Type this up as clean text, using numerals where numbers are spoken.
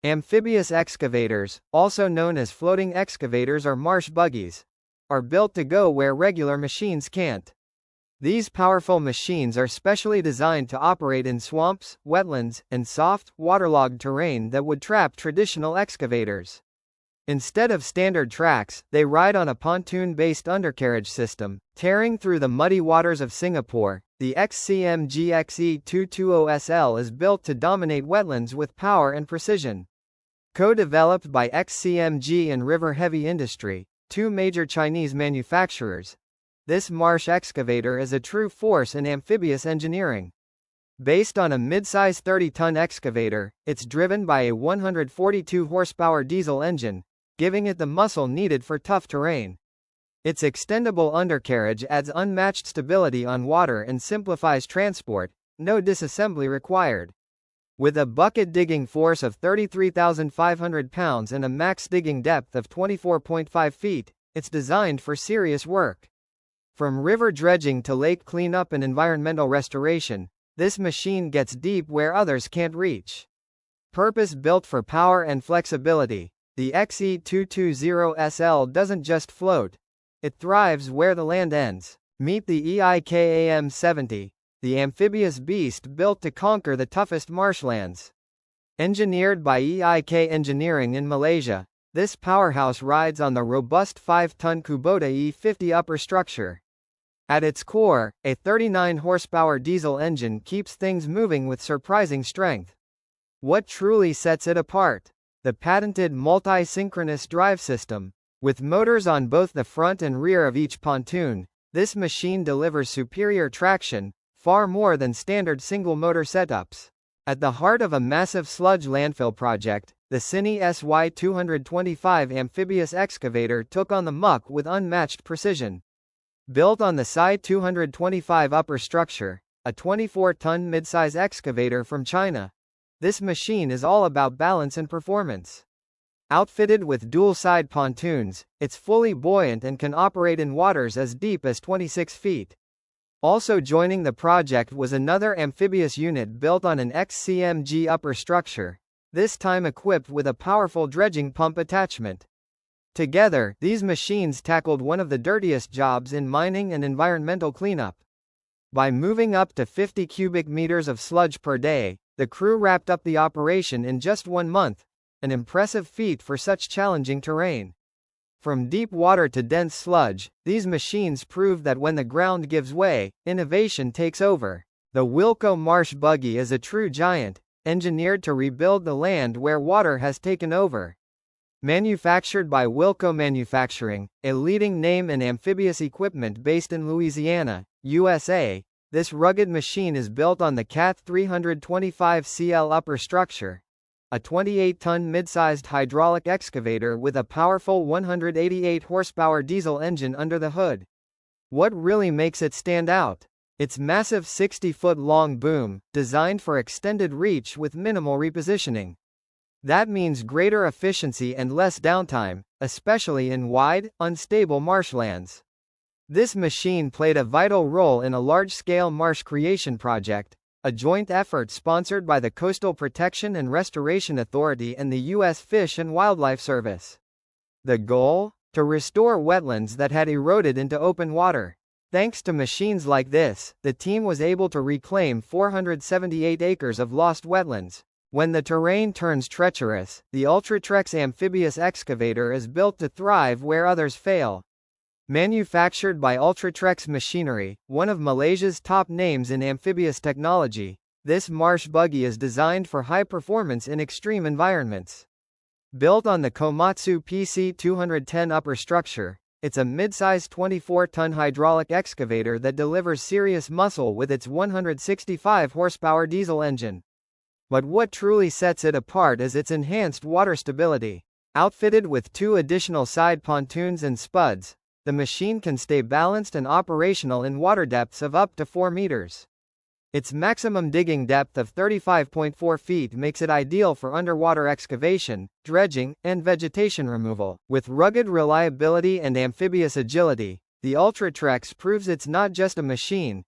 Amphibious excavators, also known as floating excavators or marsh buggies, are built to go where regular machines can't. These powerful machines are specially designed to operate in swamps, wetlands, and soft, waterlogged terrain that would trap traditional excavators. Instead of standard tracks, they ride on a pontoon-based undercarriage system, tearing through the muddy waters of Singapore. The XCMG XE220SL is built to dominate wetlands with power and precision. Co-developed by XCMG and River Heavy Industry, two major Chinese manufacturers, this marsh excavator is a true force in amphibious engineering. Based on a mid-size 30-ton excavator, it's driven by a 142-horsepower diesel engine, giving it the muscle needed for tough terrain. Its extendable undercarriage adds unmatched stability on water and simplifies transport, no disassembly required. With a bucket digging force of 33,500 pounds and a max digging depth of 24.5 feet, it's designed for serious work. From river dredging to lake cleanup and environmental restoration, this machine gets deep where others can't reach. Purpose-built for power and flexibility, the XE220SL doesn't just float. It thrives where the land ends. Meet the EIKAM-70, the amphibious beast built to conquer the toughest marshlands. Engineered by EIK Engineering in Malaysia, this powerhouse rides on the robust 5-ton Kubota E50 upper structure. At its core, a 39-horsepower diesel engine keeps things moving with surprising strength. What truly sets it apart? The patented multi-synchronous drive system. With motors on both the front and rear of each pontoon, this machine delivers superior traction, far more than standard single-motor setups. At the heart of a massive sludge landfill project, the Cine SY225 amphibious excavator took on the muck with unmatched precision. Built on the SY225 upper structure, a 24-ton midsize excavator from China, this machine is all about balance and performance. Outfitted with dual-side pontoons, it's fully buoyant and can operate in waters as deep as 26 feet. Also joining the project was another amphibious unit built on an XCMG upper structure, this time equipped with a powerful dredging pump attachment. Together, these machines tackled one of the dirtiest jobs in mining and environmental cleanup. By moving up to 50 cubic meters of sludge per day, the crew wrapped up the operation in just 1 month, an impressive feat for such challenging terrain. From deep water to dense sludge, these machines prove that when the ground gives way, innovation takes over. The Wilco Marsh Buggy is a true giant, engineered to rebuild the land where water has taken over. Manufactured by Wilco Manufacturing, a leading name in amphibious equipment based in Louisiana, USA, this rugged machine is built on the CAT 325CL upper structure, a 28-ton mid-sized hydraulic excavator with a powerful 188-horsepower diesel engine under the hood. What really makes it stand out? Its massive 60-foot-long boom, designed for extended reach with minimal repositioning. That means greater efficiency and less downtime, especially in wide, unstable marshlands. This machine played a vital role in a large-scale marsh creation project, a joint effort sponsored by the Coastal Protection and Restoration Authority and the U.S. Fish and Wildlife Service. The goal? To restore wetlands that had eroded into open water. Thanks to machines like this, the team was able to reclaim 478 acres of lost wetlands. When the terrain turns treacherous, the Ultratrex amphibious excavator is built to thrive where others fail. Manufactured by Ultratrex Machinery, one of Malaysia's top names in amphibious technology, this marsh buggy is designed for high performance in extreme environments. Built on the Komatsu PC210 upper structure, it's a mid-size 24-ton hydraulic excavator that delivers serious muscle with its 165-horsepower diesel engine. But what truly sets it apart is its enhanced water stability. Outfitted with 2 additional side pontoons and spuds, the machine can stay balanced and operational in water depths of up to 4 meters. Its maximum digging depth of 35.4 feet makes it ideal for underwater excavation, dredging, and vegetation removal. With rugged reliability and amphibious agility, the Ultratrex proves it's not just a machine,